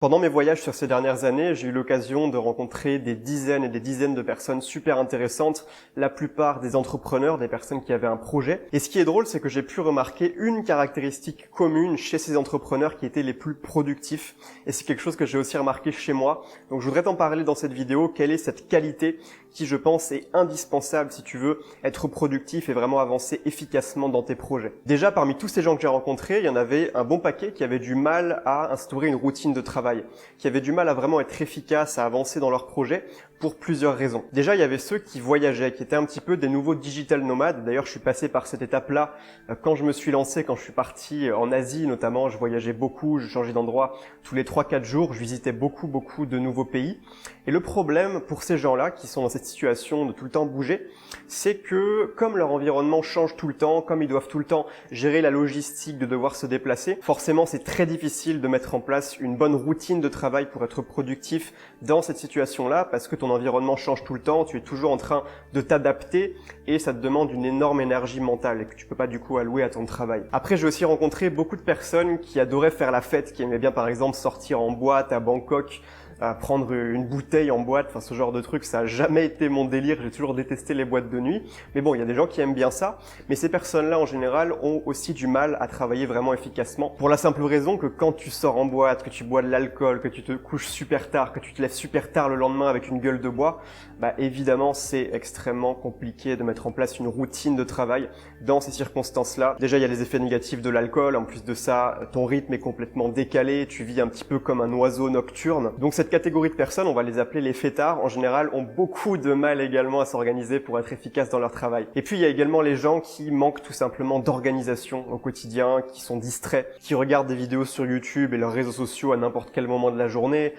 Pendant mes voyages sur ces dernières années, j'ai eu l'occasion de rencontrer des dizaines et des dizaines de personnes super intéressantes, la plupart des entrepreneurs, des personnes qui avaient un projet. Et ce qui est drôle, c'est que j'ai pu remarquer une caractéristique commune chez ces entrepreneurs qui étaient les plus productifs. Et c'est quelque chose que j'ai aussi remarqué chez moi. Donc je voudrais t'en parler dans cette vidéo, quelle est cette qualité qui, je pense, est indispensable si tu veux être productif et vraiment avancer efficacement dans tes projets. Déjà, parmi tous ces gens que j'ai rencontrés, il y en avait un bon paquet qui avait du mal à instaurer une routine de travail, qui avaient du mal à vraiment être efficaces, à avancer dans leur projet pour plusieurs raisons. Déjà, il y avait ceux qui voyageaient, qui étaient un petit peu des nouveaux digital nomades. D'ailleurs, je suis passé par cette étape-là quand je me suis lancé, quand je suis parti en Asie notamment. Je voyageais beaucoup, je changeais d'endroit tous les 3-4 jours, je visitais beaucoup de nouveaux pays. Et le problème pour ces gens-là qui sont dans cette situation de tout le temps bouger, c'est que comme leur environnement change tout le temps, comme ils doivent tout le temps gérer la logistique de devoir se déplacer, forcément c'est très difficile de mettre en place une bonne routine de travail pour être productif dans cette situation-là, parce que ton environnement change tout le temps, tu es toujours en train de t'adapter et ça te demande une énorme énergie mentale et que tu peux pas du coup allouer à ton travail. Après, j'ai aussi rencontré beaucoup de personnes qui adoraient faire la fête, qui aimaient bien par exemple sortir en boîte à Bangkok, à prendre une bouteille en boîte, enfin ce genre de truc, ça a jamais été mon délire, j'ai toujours détesté les boîtes de nuit. Mais bon, il y a des gens qui aiment bien ça, mais ces personnes-là en général ont aussi du mal à travailler vraiment efficacement, pour la simple raison que quand tu sors en boîte, que tu bois de l'alcool, que tu te couches super tard, que tu te lèves super tard le lendemain avec une gueule de bois, bah évidemment c'est extrêmement compliqué de mettre en place une routine de travail dans ces circonstances-là. Déjà il y a les effets négatifs de l'alcool, en plus de ça, ton rythme est complètement décalé, tu vis un petit peu comme un oiseau nocturne. Donc cette catégorie de personnes, on va les appeler les fêtards, en général ont beaucoup de mal également à s'organiser pour être efficaces dans leur travail. Et puis il y a également les gens qui manquent tout simplement d'organisation au quotidien, qui sont distraits, qui regardent des vidéos sur YouTube et leurs réseaux sociaux à n'importe quel moment de la journée,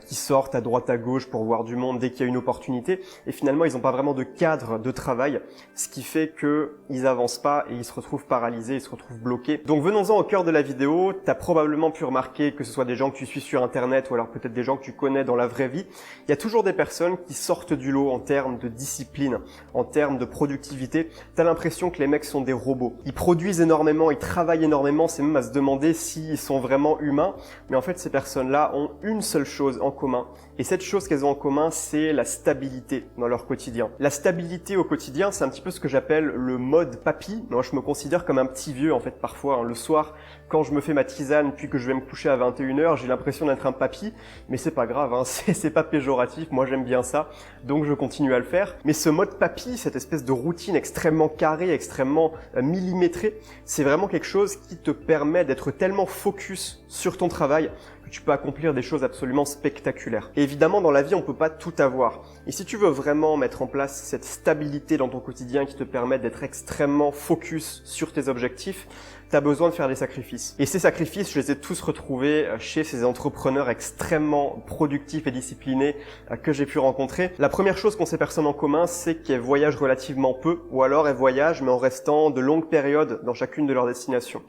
qui sortent à droite à gauche pour voir du monde dès qu'il y a une opportunité, et finalement ils n'ont pas vraiment de cadre de travail, ce qui fait qu'ils avancent pas et ils se retrouvent paralysés, ils se retrouvent bloqués. Donc venons-en au cœur de la vidéo. T'as probablement pu remarquer que ce soit des gens que tu suis sur internet ou alors peut-être des gens que tu connais dans la vraie vie, il y a toujours des personnes qui sortent du lot en termes de discipline, en termes de productivité. T'as l'impression que les mecs sont des robots. Ils produisent énormément, ils travaillent énormément, c'est même à se demander s'ils sont vraiment humains. Mais en fait, ces personnes-là ont une seule chose en commun. Et cette chose qu'elles ont en commun, c'est la stabilité dans leur quotidien. La stabilité au quotidien, c'est un petit peu ce que j'appelle le mode papy. Moi, je me considère comme un petit vieux, en fait, parfois. Le soir, quand je me fais ma tisane, puis que je vais me coucher à 21h, j'ai l'impression d'être un papy. Mais c'est pas grave, hein, c'est pas péjoratif. Moi, j'aime bien ça. Donc, je continue à le faire. Mais ce mode papy, cette espèce de routine extrêmement carrée, extrêmement millimétrée, c'est vraiment quelque chose qui te permet d'être tellement focus sur ton travail que tu peux accomplir des choses absolument spectaculaires. Et évidemment, dans la vie, on peut pas tout avoir. Et si tu veux vraiment mettre en place cette stabilité dans ton quotidien qui te permet d'être extrêmement focus sur tes objectifs, tu as besoin de faire des sacrifices. Et ces sacrifices, je les ai tous retrouvés chez ces entrepreneurs extrêmement productifs et disciplinés que j'ai pu rencontrer. La première chose qu'ont ces personnes en commun, c'est qu'elles voyagent relativement peu, ou alors elles voyagent mais en restant de longues périodes dans chacune de leurs destinations.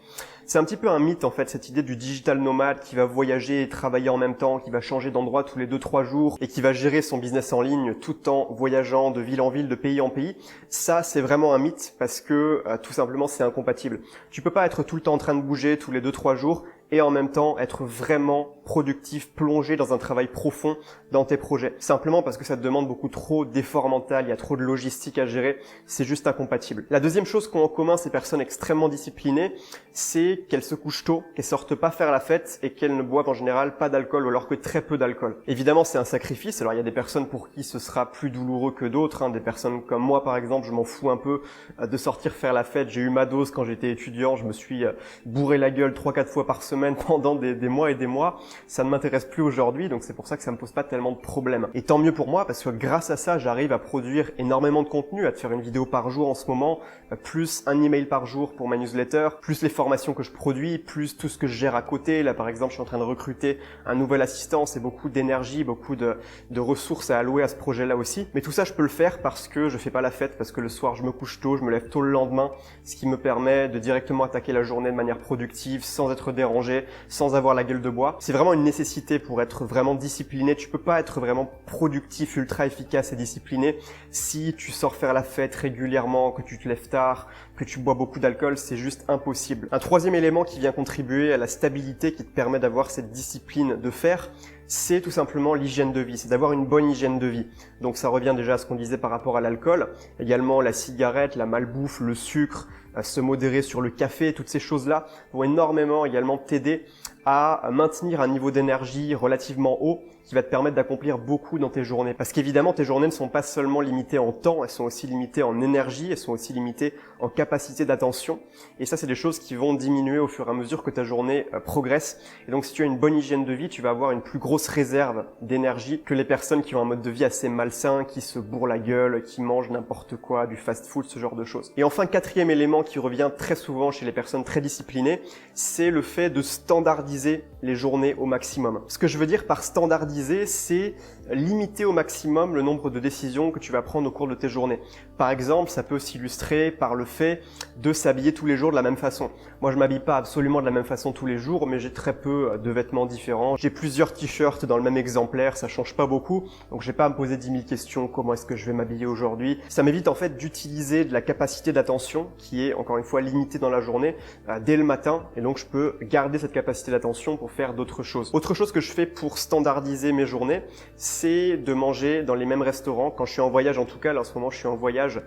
C'est un petit peu un mythe en fait, cette idée du digital nomade qui va voyager et travailler en même temps, qui va changer d'endroit tous les 2-3 jours et qui va gérer son business en ligne tout en voyageant de ville en ville, de pays en pays. Ça, c'est vraiment un mythe parce que tout simplement c'est incompatible. Tu peux pas être tout le temps en train de bouger tous les 2-3 jours et en même temps être vraiment productif, plongé dans un travail profond dans tes projets. Simplement parce que ça te demande beaucoup trop d'efforts mental, il y a trop de logistique à gérer, c'est juste incompatible. La deuxième chose qu'ont en commun ces personnes extrêmement disciplinées, c'est qu'elles se couchent tôt, qu'elles sortent pas faire la fête et qu'elles ne boivent en général pas d'alcool ou alors que très peu d'alcool. Évidemment, c'est un sacrifice. Alors il y a des personnes pour qui ce sera plus douloureux que d'autres, hein. Des personnes comme moi par exemple, je m'en fous un peu de sortir faire la fête. J'ai eu ma dose quand j'étais étudiant, je me suis bourré la gueule 3-4 fois par semaine pendant des mois et des mois. Ça ne m'intéresse plus aujourd'hui, donc c'est pour ça que ça me pose pas tellement de problèmes. Et tant mieux pour moi, parce que grâce à ça, j'arrive à produire énormément de contenu, à te faire une vidéo par jour en ce moment, plus un email par jour pour ma newsletter, plus les formations que je produis, plus tout ce que je gère à côté. Là, par exemple, je suis en train de recruter un nouvel assistant, c'est beaucoup d'énergie, beaucoup de ressources à allouer à ce projet-là aussi. Mais tout ça, je peux le faire parce que je fais pas la fête, parce que le soir, je me couche tôt, je me lève tôt le lendemain, ce qui me permet de directement attaquer la journée de manière productive, sans être dérangé manger, sans avoir la gueule de bois. C'est vraiment une nécessité pour être vraiment discipliné. Tu peux pas être vraiment productif, ultra efficace et discipliné si tu sors faire la fête régulièrement, que tu te lèves tard, que tu bois beaucoup d'alcool, c'est juste impossible. Un troisième élément qui vient contribuer à la stabilité, qui te permet d'avoir cette discipline de fer, c'est tout simplement l'hygiène de vie, c'est d'avoir une bonne hygiène de vie. Donc ça revient déjà à ce qu'on disait par rapport à l'alcool, également la cigarette, la malbouffe, le sucre, se modérer sur le café, toutes ces choses-là vont énormément également t'aider à maintenir un niveau d'énergie relativement haut qui va te permettre d'accomplir beaucoup dans tes journées. Parce qu'évidemment, tes journées ne sont pas seulement limitées en temps, elles sont aussi limitées en énergie, elles sont aussi limitées en capacité d'attention. Et ça, c'est des choses qui vont diminuer au fur et à mesure que ta journée progresse. Et donc, si tu as une bonne hygiène de vie, tu vas avoir une plus grosse réserve d'énergie que les personnes qui ont un mode de vie assez malsain, qui se bourrent la gueule, qui mangent n'importe quoi, du fast-food, ce genre de choses. Et enfin, quatrième élément qui revient très souvent chez les personnes très disciplinées, c'est le fait de standardiser les journées au maximum. Ce que je veux dire par standardiser, c'est limiter au maximum le nombre de décisions que tu vas prendre au cours de tes journées. Par exemple, ça peut s'illustrer par le fait de s'habiller tous les jours de la même façon. Moi, je m'habille pas absolument de la même façon tous les jours, mais j'ai très peu de vêtements différents. J'ai plusieurs t-shirts dans le même exemplaire, ça change pas beaucoup, donc j'ai pas à me poser 10 000 questions, comment est-ce que je vais m'habiller aujourd'hui. Ça m'évite en fait d'utiliser de la capacité d'attention qui est encore une fois limitée dans la journée dès le matin, et donc je peux garder cette capacité d'attention pour faire d'autres choses. Autre chose que je fais pour standardiser mes journées, c'est de manger dans les mêmes restaurants. Quand je suis en voyage, en tout cas, là en ce moment je suis en voyage,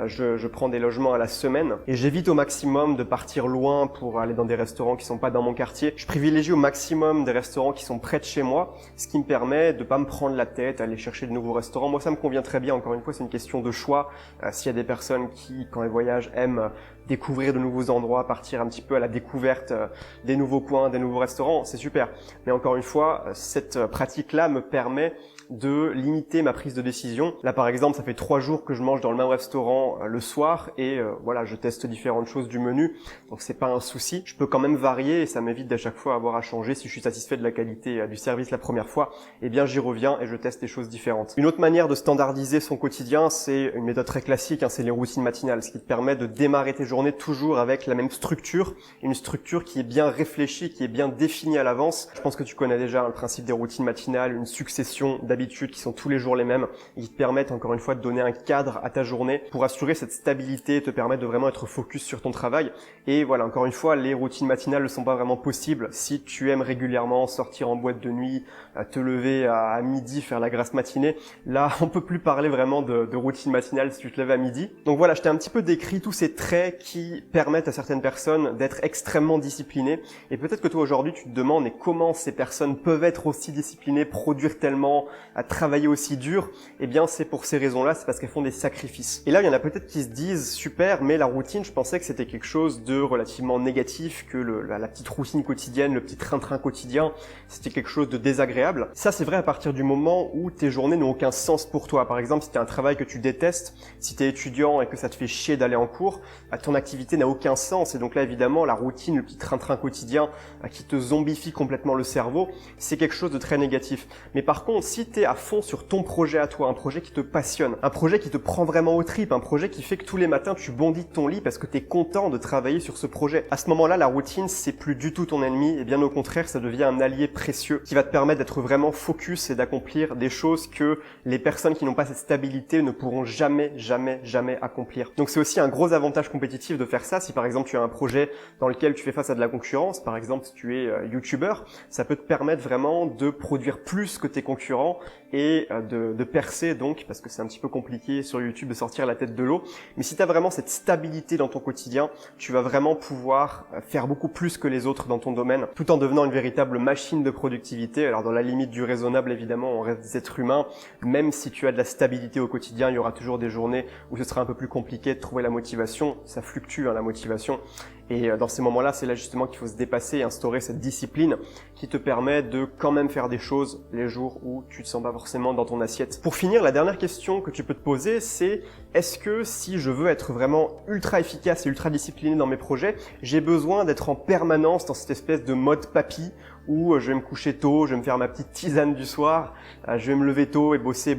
je prends des logements à la semaine et j'évite au maximum de partir loin pour aller dans des restaurants qui sont pas dans mon quartier. Je privilégie au maximum des restaurants qui sont près de chez moi, ce qui me permet de pas me prendre la tête, aller chercher de nouveaux restaurants. Moi, ça me convient très bien. Encore une fois, c'est une question de choix. S'il y a des personnes qui, quand elles voyagent, aiment découvrir de nouveaux endroits, partir un petit peu à la découverte des nouveaux coins, des nouveaux restaurants, c'est super. Mais encore une fois, cette pratique-là me permet de limiter ma prise de décision. Là, par exemple, ça fait 3 jours que je mange dans le même restaurant le soir et voilà, je teste différentes choses du menu, donc c'est pas un souci. Je peux quand même varier et ça m'évite d'à chaque fois avoir à changer. Si je suis satisfait de la qualité du service la première fois, eh bien j'y reviens et je teste des choses différentes. Une autre manière de standardiser son quotidien, c'est une méthode très classique, c'est les routines matinales, ce qui te permet de démarrer tes journées toujours avec la même structure, une structure qui est bien réfléchie, qui est bien définie à l'avance. Je pense que tu connais déjà le principe des routines matinales, une succession d'habitudes qui sont tous les jours les mêmes et qui te permettent encore une fois de donner un cadre à ta journée pour assurer cette stabilité, te permettre de vraiment être focus sur ton travail. Et voilà, encore une fois, les routines matinales ne sont pas vraiment possibles si tu aimes régulièrement sortir en boîte de nuit, te lever à midi, faire la grasse matinée. Là, on peut plus parler vraiment de routine matinale si tu te lèves à midi. Donc voilà, je t'ai un petit peu décrit tous ces traits qui permettent à certaines personnes d'être extrêmement disciplinées. Et peut-être que toi aujourd'hui, tu te demandes mais comment ces personnes peuvent être aussi disciplinées, produire tellement, à travailler aussi dur. Eh bien, c'est pour ces raisons-là, c'est parce qu'elles font des sacrifices. Et là, il y en a peut-être qui se disent super, mais la routine, je pensais que c'était quelque chose de relativement négatif, que la petite routine quotidienne, le petit train-train quotidien, c'était quelque chose de désagréable. Ça, c'est vrai à partir du moment où tes journées n'ont aucun sens pour toi. Par exemple, si tu as un travail que tu détestes, si tu es étudiant et que ça te fait chier d'aller en cours, ton activité n'a aucun sens. Et donc là, évidemment, la routine, le petit train-train quotidien qui te zombifie complètement le cerveau, c'est quelque chose de très négatif. Mais par contre, si tu es à fond sur ton projet à toi, un projet qui te passionne, un projet qui te prend vraiment aux tripes, un projet qui fait que tous les matins, tu bondis de ton lit parce que tu es content de travailler sur ce projet. À ce moment-là, la routine, c'est plus du tout ton ennemi et bien au contraire, ça devient un allié précieux qui va te permettre d'être vraiment focus et d'accomplir des choses que les personnes qui n'ont pas cette stabilité ne pourront jamais accomplir. Donc c'est aussi un gros avantage compétitif de faire ça. Si par exemple tu as un projet dans lequel tu fais face à de la concurrence, par exemple si tu es youtubeur, ça peut te permettre vraiment de produire plus que tes concurrents et de percer donc, parce que c'est un petit peu compliqué sur YouTube de sortir la tête de l'eau. Mais si tu as vraiment cette stabilité dans ton quotidien, tu vas vraiment pouvoir faire beaucoup plus que les autres dans ton domaine, tout en devenant une véritable machine de productivité. Alors dans la limite du raisonnable, évidemment, on reste des êtres humains. Même si tu as de la stabilité au quotidien, il y aura toujours des journées où ce sera un peu plus compliqué de trouver la motivation. Ça fluctue, la motivation. Et dans ces moments-là, c'est là justement qu'il faut se dépasser et instaurer cette discipline qui te permet de quand même faire des choses les jours où tu te sens pas forcément dans ton assiette. Pour finir, la dernière question que tu peux te poser, c'est est-ce que si je veux être vraiment ultra efficace et ultra discipliné dans mes projets, j'ai besoin d'être en permanence dans cette espèce de mode papy où je vais me coucher tôt, je vais me faire ma petite tisane du soir, je vais me lever tôt et bosser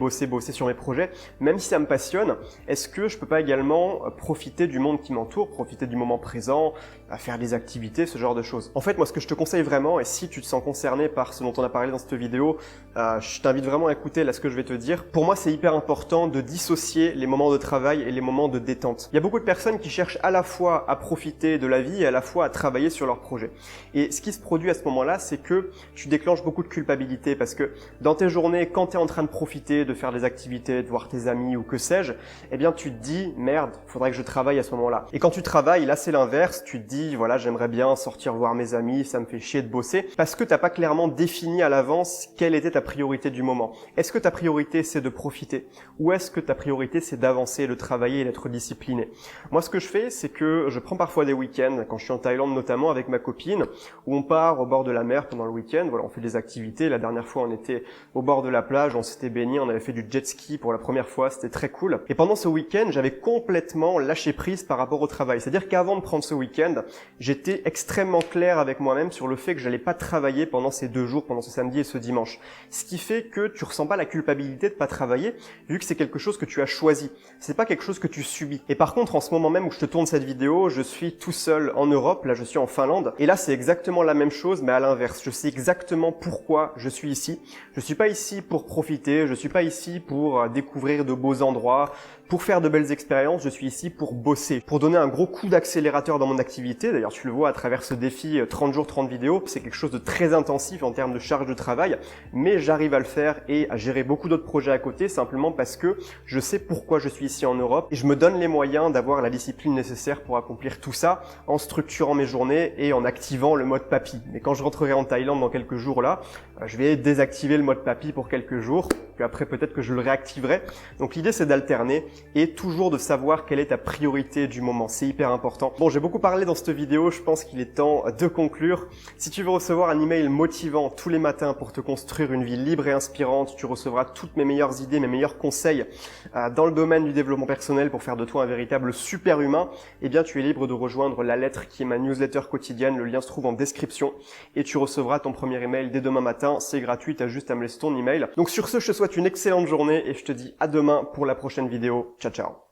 sur mes projets. Même si ça me passionne, est-ce que je peux pas également profiter du monde qui m'entoure, profiter du moment présent, à faire des activités, ce genre de choses. En fait, moi, ce que je te conseille vraiment, et si tu te sens concerné par ce dont on a parlé dans cette vidéo, je t'invite vraiment à écouter là ce que je vais te dire. Pour moi, c'est hyper important de dissocier les moments de travail et les moments de détente. Il y a beaucoup de personnes qui cherchent à la fois à profiter de la vie et à la fois à travailler sur leur projet. Et ce qui se produit à ce moment-là, c'est que tu déclenches beaucoup de culpabilité parce que dans tes journées, quand tu es en train de profiter, de faire des activités, de voir tes amis ou que sais-je, eh bien tu te dis merde, faudrait que je travaille à ce moment-là. Et quand tu travailles, là c'est l'inverse, tu te dis voilà, j'aimerais bien sortir voir mes amis, ça me fait chier de bosser parce que t'as pas clairement défini à l'avance quelle était ta priorité du moment. Est-ce que ta priorité c'est de profiter ou est-ce que ta priorité c'est d'avancer, de travailler et d'être discipliné? Moi ce que je fais, c'est que je prends parfois des week-ends, quand je suis en Thaïlande notamment avec ma copine, où on part au bord de la mer pendant le week-end, voilà, on fait des activités. La dernière fois on était au bord de la plage, on s'était baigné, on avait fait du jet ski pour la première fois, c'était très cool. Et pendant ce week-end, j'avais complètement lâché prise par rapport au travail. C'est-à-dire qu'avant de prendre ce week-end, j'étais extrêmement clair avec moi-même sur le fait que j'allais pas travailler pendant ces 2 jours, pendant ce samedi et ce dimanche. Ce qui fait que tu ressens pas la culpabilité de pas travailler, vu que c'est quelque chose que tu as choisi. C'est pas quelque chose que tu subis. Et par contre, en ce moment même où je te tourne cette vidéo, je suis tout seul en Europe, là je suis en Finlande, et là c'est exactement la même chose, mais à l'inverse. Je sais exactement pourquoi je suis ici. Je suis pas ici pour profiter, je suis pas ici pour découvrir de beaux endroits, pour faire de belles expériences, je suis ici pour bosser, pour donner un gros coup d'accélérateur dans mon activité. D'ailleurs, tu le vois à travers ce défi 30 jours, 30 vidéos, c'est quelque chose de très intensif en termes de charge de travail, mais j'arrive à le faire et à gérer beaucoup d'autres projets à côté, simplement parce que je sais pourquoi je suis ici en Europe et je me donne les moyens d'avoir la discipline nécessaire pour accomplir tout ça en structurant mes journées et en activant le mode papy. Mais quand je rentrerai en Thaïlande dans quelques jours là, je vais désactiver le mode papy pour quelques jours, puis après peut-être que je le réactiverai. Donc l'idée c'est d'alterner et toujours de savoir quelle est ta priorité du moment. C'est hyper important. Bon, j'ai beaucoup parlé dans cette vidéo, je pense qu'il est temps de conclure. Si tu veux recevoir un email motivant tous les matins pour te construire une vie libre et inspirante, tu recevras toutes mes meilleures idées, mes meilleurs conseils dans le domaine du développement personnel pour faire de toi un véritable super humain, eh bien tu es libre de rejoindre La Lettre qui est ma newsletter quotidienne. Le lien se trouve en description et tu recevras ton premier email dès demain matin. C'est gratuit, tu as juste à me laisser ton email. Donc sur ce, je te souhaite une excellente journée et je te dis à demain pour la prochaine vidéo. Ciao, ciao.